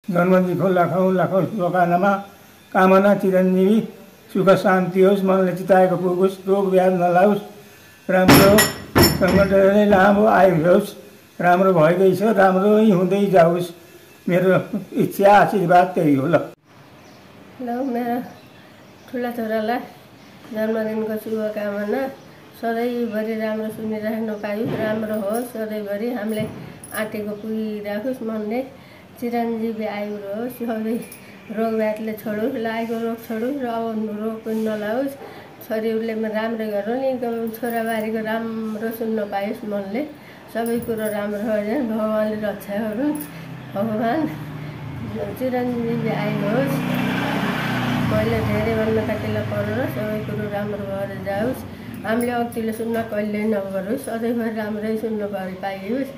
जन्मदिनको लाखौँ लाखौँ शुभकामना कामना चिरञ्जीवी सुख शान्ति होस्, मनले चिताएको पुगोस्, रोग व्याध नलाओस्, राम्रो सङ्कटले लामो आयु होस्, राम्रो भएकै छ, राम्रै हुँदै जाओस्। मेरो इच्छा आशीर्वाद त्यही हो। ल मेरो ठुला छोरालाई जन्मदिनको शुभकामना, सधैँभरि राम्रो सुनिराख्नु पायोस्, राम्रो होस्, सधैँभरि हामीले आँटेको पुगिराखोस्, मनले चिरञ्जीवी आयु रहोस्, सबै रोग व्याधले छोडोस्, लागेको रोग छोडोस् र अब रोग पनि नलाओस्, छोरीहरूले राम्रो गरून्, एकदम छोराबारीको राम्रो सुन्न पायोस्, मनले सबै कुरो राम्रो गरिदिन्, भगवान्ले रक्षा गरून्, भगवान् चिरञ्जीवी आयु होस्। मैले धेरै भन्न काटिला परेर सबै कुरो राम्रो भएर जाओस्, हामीले अघिल्लो सुन्न कहिले नगरोस्, सधैँभरि राम्रै सुन्न पाइयोस्,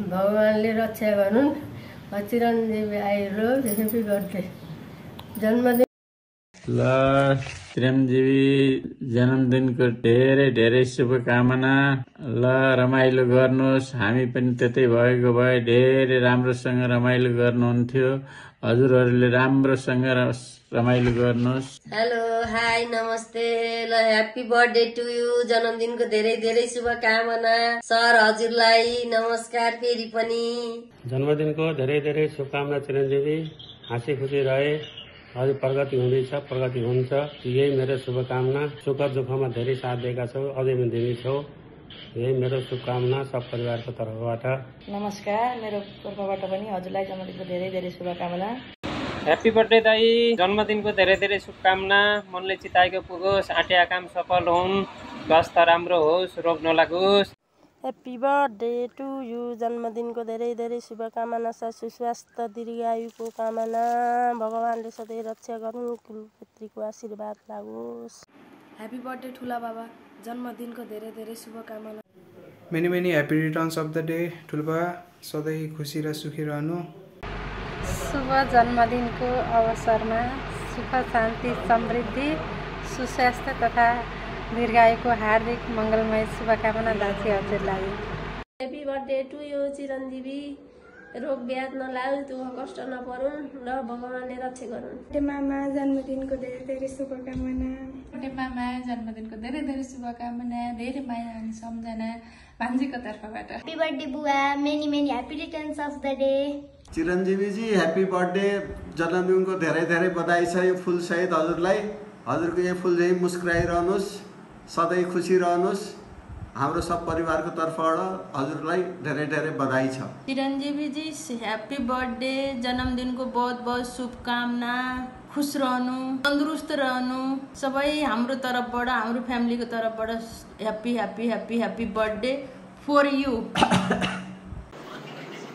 भगवान्ले रक्षा गरून्, चिरञ्जीवी आयु होस्। ह्याप्पी बर्थडे जन्मदिन। ल चिरञ्जीवी जन्मदिनको धेरै धेरै शुभकामना। ल रमाइलो गर्नुहोस्, हामी पनि त्यतै भएको भए धेरै राम्रोसँग रमाइलो गर्नुहुन्थ्यो। हजुरहरूले राम्रोसँग रमाइलो गर्नुहोस्। हेलो हाई नमस्ते। ल ह्याप्पी बर्थडे टु यु, जन्मदिनको धेरै धेरै शुभकामना सर, हजुरलाई नमस्कार फेरि पनि। जन्मदिनको धेरै धेरै शुभकामना चिरञ्जीवी, हाँसी खुसी रहे, अझै प्रगति हुँदैछ, प्रगति हुन्छ, यही मेरो शुभकामना। सुख दुःखमा धेरै साथ दिएका छौ, अझै पनि दिनेछौ, यही मेरो शुभकामना सब परिवारको तर्फबाट। नमस्कार, मेरो तर्फबाट पनि हजुरलाई जन्मदिनको धेरै धेरै शुभकामना। ह्याप्पी बर्थडे दाई, जन्मदिनको धेरै धेरै शुभकामना, मनले चिताएको पुगोस्, आँटेका काम सफल हुन्, स्वास्थ्य राम्रो होस्, रोग नलागोस्। ह्याप्पी बर्थडे टु यु, जन्मदिनको धेरै धेरै शुभकामना, सुस्वास्थ्य दीर्घायुको कामना, भगवान्ले सधैँ रक्षा गरून्, कुलपुत्रीको आशीर्वाद लागोस्। ह्याप्पी बर्थडे ठुला बाबा, जन्मदिनको धेरै धेरै शुभकामना। Many many happy returns of the day ठुलबा, सधैँ खुसी र सुखी रहनु। शुभ जन्मदिनको अवसरमा सुख शान्ति समृद्धि सुस्वास्थ्य तथा दीर्घायुको हार्दिक मङ्गलमय शुभकामना दाजु हजुरलाई। ह्याप्पी बर्थडे टु यु चिरञ्जीवी, रोग व्याध नलाओस्, दुःख कष्ट नपरुन् र भगवान्ले रक्षा गरून्। मामा जन्मदिनको धेरै धेरै शुभकामना। मामा जन्मदिनको धेरै धेरै शुभकामना, धेरै माया अनि सम्झना भान्जीको तर्फबाट। ह्याप्पी बर्थडे बुवा, many many happy returns of the day. Chiranjeeviji happy birthday, जन्मदिनको धेरै धेरै बधाई छ यो फुल सहित हजुरलाई। हजुरको यो फुल चाहिँ मुस्कुराइरहनुहोस्, सधैँ खुसी रहनुहोस्, हाम्रो सब परिवारको तर्फबाट हजुरलाई धेरै धेरै बधाई छ। चिरञ्जीवीजी ह्याप्पी बर्थडे, जन्मदिनको बहुत बहुत शुभकामना, खुश रहनु, तन्दुरुस्त रहनु, सबै हाम्रो तर्फबाट, हाम्रो फ्यामिलीको तर्फबाट happy happy happy happy birthday for you.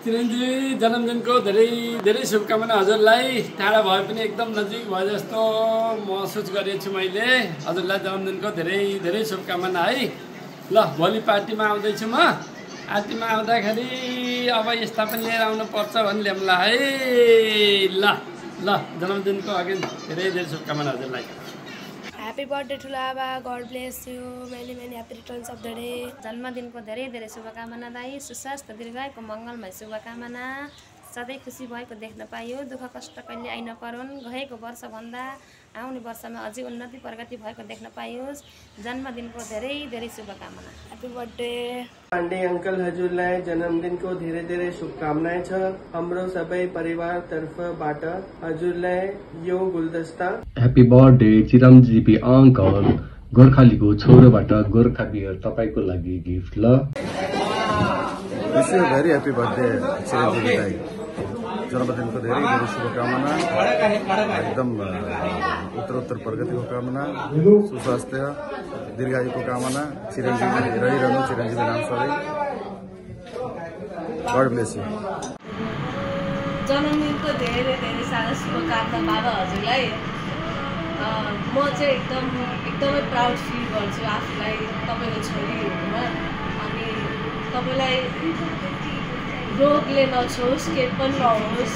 Chiranjeevi जन्मदिनको धेरै धेरै शुभकामना हजुरलाई। टाढा भए पनि एकदम नजिक भए जस्तो महसुस गरेछु मैले। हजुरलाई जन्मदिनको धेरै धेरै शुभकामना है। ल भोलि पार्टीमा आउँदैछु म, पार्टीमा आउँदाखेरि अब यस्ता पनि लिएर आउनुपर्छ भने ल्याउँला है। ल ल जन्मदिनको अघि धेरै धेरै शुभकामना हजुरलाई। ह्याप्पी बर्थडे ठुला आबा, god bless you, many many happy returns of the day. जन्मदिनको धेरै धेरै शुभकामना दाई, सुस्वास्थ्य दीर्घायुको मङ्गलमय शुभकामना, सधैँ खुसी भएको देख्न पाइयो, दुःख कष्ट कहिले आइ नपरुन्, गएको वर्षभन्दा आउने वर्षमा अझै उन्नति प्रगति भएको देख्न पाइयोस्। जन्मदिनको धेरै धेरै शुभकामना। Happy birthday. पाण्डे अङ्कल हजुरलाई जन्मदिनको धेरै धेरै शुभकामना छ, हाम्रो सबै परिवार तर्फबाट हजुरलाई यो गुलदस्ता। ह्याप्पी बर्थडे चिरञ्जीवी अङ्कल, गोर्खालीको छोरोबाट गोर्खा बियर तपाईँको लागि गिफ्ट। ल wish you very happy birthday Chiranjeevi दाइ, जन्मदिनको धेरै धेरै शुभकामना, एकदम उत्तरोत्तर प्रगतिको कामना, सुस्वास्थ्य दीर्घायुको कामना, चिरञ्जीवी रहिरहनु, चिरञ्जीवी नाम सबै। God bless you. जन्मदिनको धेरै धेरै सारा शुभकामना बाबा हजुरलाई। म चाहिँ एकदमै प्राउड फिल गर्छु आफूलाई तपाईँको छोरी हुनुमा, अनि तपाईँलाई रोगले नछोस्, केही पनि नहोस्,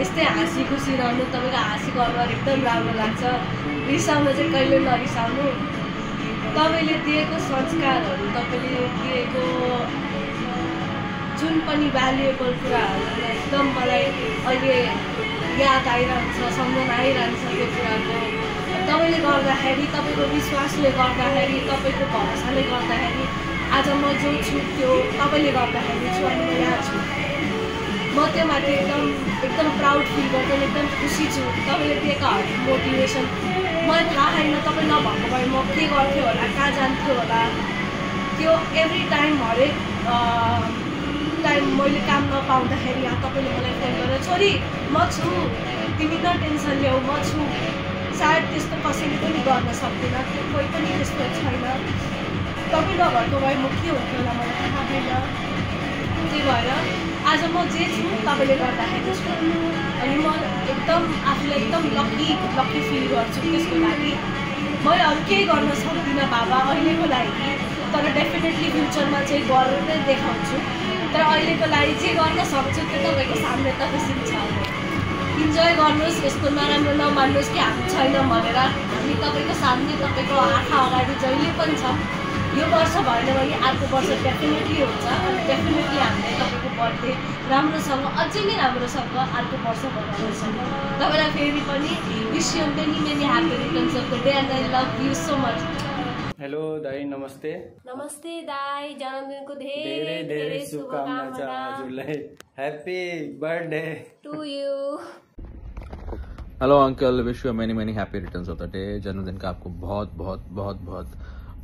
यस्तै हाँसी खुसी रहनु, तपाईँको हाँसीको अनुहार एकदम राम्रो लाग्छ, रिसाउनु चाहिँ कहिले नरिसाउनु, तपाईँले दिएको संस्कारहरू, तपाईँले दिएको जुन पनि भ्यालुएबल कुराहरू एकदम मलाई अहिले याद आइरहन्छ, सम्झना आइरहन्छ त्यो कुराको। तपाईँले गर्दाखेरि, तपाईँको विश्वासले गर्दाखेरि, तपाईँको भरोसाले गर्दाखेरि आज म जो छु त्यो तपाईँले गर्दाखेरि छु अनि म यहाँ छु। म त्यो माथि एकदम प्राउड फिल गर्छु, एकदम खुसी छु। तपाईँले दिएको हरेक मोटिभेसन मलाई थाहा छैन तपाईँ नभएको भए म के गर्थ्यो होला, कहाँ जान्थ्यो होला। त्यो एभ्री टाइम हरेक टाइम मैले काम नपाउँदाखेरि यहाँ तपाईँले मलाई फोन गरेर छोरी म छु, तिमी न टेन्सन ल्याऊ, म छु। सायद त्यस्तो कसैले पनि गर्न सक्दैन, त्यो कोही पनि त्यस्तो छैन। तपाईँ नभएको भए म के हुन्थ्यो होला मलाई थाहा छैन। त्यही भएर आज म जे छु तपाईँले गर्दाखेरि छु अनि म एकदम आफूलाई एकदम लक्की फिल गर्छु त्यसको लागि। मैले अरू केही गर्न सक्दिनँ बाबा अहिलेको लागि, तर डेफिनेटली फ्युचरमा चाहिँ गरेर नै देखाउँछु। तर अहिलेको लागि जे गर्न सक्छु त्यो तपाईँको सामने त खुसी छ। इन्जोय गर्नुहोस्, यस्तो नराम्रो नमान्नुहोस् कि हामी छैन भनेर। हामी तपाईँको सामने, तपाईँको आँखा अगाडि जहिले पनि छ। यो वर्ष भएन भने अर्को वर्ष डेफिनेटली हुन्छ अनि डेफिनेटली हामीले तपाईँको बर्थडे राम्रोसँग अझै नै राम्रोसँग अर्को वर्ष बनाउनेछौँ। तपाईँलाई फेरि पनि wish you many many happy returns of the day and I love you so much. Hello दाई, नमस्ते। नमस्ते दाई, जन्मदिनको धेरै धेरै शुभकामना छ हजुरलाई। Happy birthday to you. Hello uncle, wish you many many happy returns of the day. जन्मदिन का आपको बहुत बहुत बहुत बहुत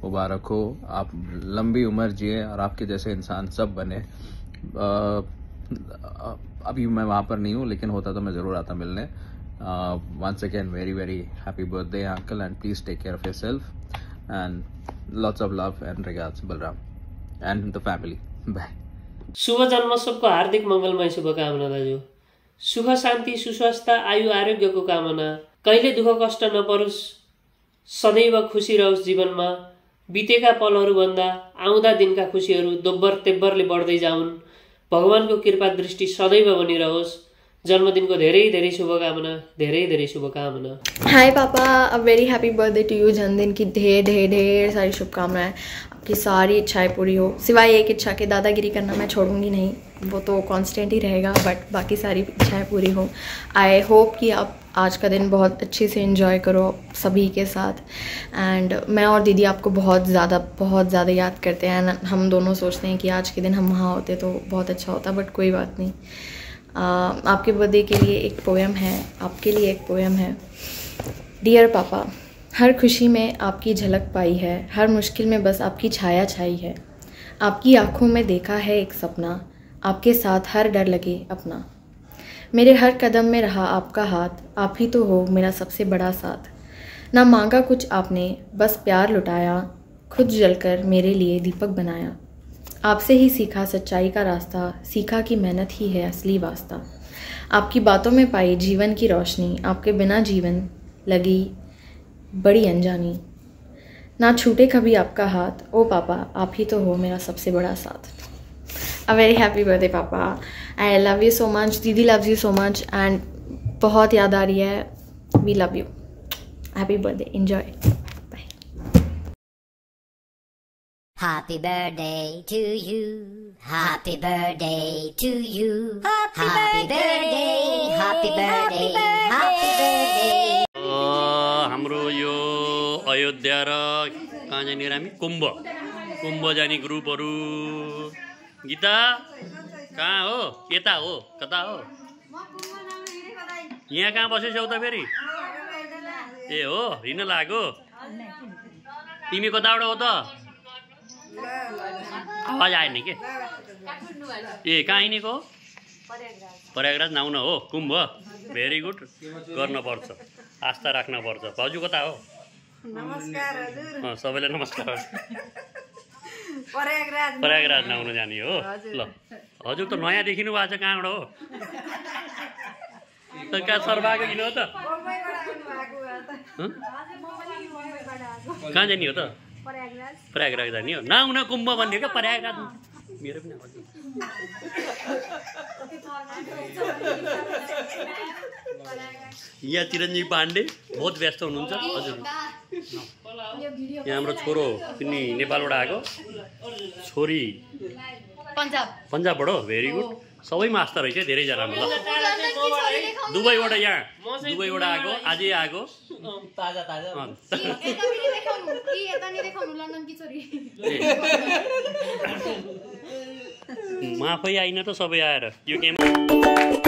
मुबारक हो। आप लंबी उम्र जिए और आपके जैसे इंसान सब बने। अभी मैं वहाँ पर नहीं हूँ, लेकिन होता तो मैं ज़रूर आता मिलने। Once again very very happy birthday uncle and please take care of yourself and lots of love and regards Balram and the family. Bye. शुभ जन्मोत्सवको हार्दिक मङ्गलमय शुभकामना दाजु। सुख शान्ति सुस्वास्थ्य आयु आरोग्यको कामना। कहिले दुःख कष्ट नपरोस्, सदैव खुसी रहोस् जीवनमा। बितेका पलहरूभन्दा आउँदा दिनका खुसीहरू दोब्बर तेब्बरले बढ्दै जाउन्। भगवानको कृपा दृष्टि सदैव बनिरहोस्। जन्मदिनको धेरै धेरै शुभकामना, धेरै धेरै शुभकामना। हाय पापा, a very happy birthday to you. जन्मदिन की ढेर सारी शुभकामनाएं। आपकी सारी इच्छाएं पूरी हो, सिवाय एक इच्छा के दादागिरी करना मैं छोड़ूंगी नहीं, वो तो कांस्टेंट ही रहेगा, बट बाकी सारी इच्छाएं पूरी हो। आई होप कि आप आज का दिन बहुत अच्छे से एंजॉय करो सभी के साथ। एंड मैं और दीदी आपको बहुत ज़्यादा याद करते हैं। हम दोनों सोचते हैं कि आज के दिन हम वहाँ होते तो बहुत अच्छा होता, बट कोई बात नहीं। आपके बर्थडे के लिए एक पोएम है, आपके लिए एक पोएम है। डियर पापा, हर खुशी में आपकी झलक पाई है, हर मुश्किल में बस आपकी छाया छाई है। आपकी आँखों में देखा है एक सपना, आपके साथ हर डर लगे अपना। मेरे हर कदम में रहा आपका हाथ, आप ही तो हो मेरा सबसे बड़ा साथ। ना मांगा कुछ आपने, बस प्यार लुटाया, खुद जलकर मेरे लिए दीपक बनाया। आपसे ही सीखा सच्चाई का रास्ता, सीखा कि मेहनत ही है असली वास्ता। आपकी बातों में पाई जीवन की रोशनी, आपके बिना जीवन लगी बड़ी अनजानी। ना छूटे कभी आपका हाथ, ओ पापा आप ही तो हो मेरा सबसे बड़ा साथ। अ वेरी हैप्पी बर्थडे पापा, I love you so much. दीदी loves you so much and बहुत याद आ रही है। We love you. Happy birthday, enjoy. Happy birthday to you. Happy birthday to you. Happy birthday. Happy birthday. Happy birthday. हाम्रो यो अयोध्या र कहाँ जाने हामी कुम्भ जाने ग्रुपहरू। गीता कहाँ हो? यता हो? कता हो? यहाँ कहाँ बसेछौ त फेरि? ए हो, हिँड्न लाग्यो। तिमी कताबाट हो त? आवाज आएन के? ए कहाँ हिँडेको? प्रयागराज नाउन हो। कुम्भ भेरी गुड, गर्नुपर्छ, आस्था राख्नुपर्छ। भाउजू कता हो? नमस्कार हजुर। सबैलाई नमस्कार। प्रयागराज नाउन जाने हो। ल हजुर त नयाँ देखिनु भएको छ, कहाँबाट हो? त कहाँ सर्बाएको किन हो त? कहाँ जाने हो त? प्रयागराज जाने हो। नाउन कुम्भ भन्ने क्या, प्रयागराज मेरो पनि आवाज। यहाँ चिरञ्जीवी पाण्डे बहुत व्यस्त हुनुहुन्छ हजुर। यहाँ हाम्रो छोरो पनि नेपालबाट आएको, छोरी पन्जाबबाट हो। भेरी गुड, सबैमा आस्था रहेछ धेरैजनामा। ल दुबईबाट यहाँ दुबईबाट आएको आजै आएको ताजा ताजा म आफै आइन त सबै आएर यो गेम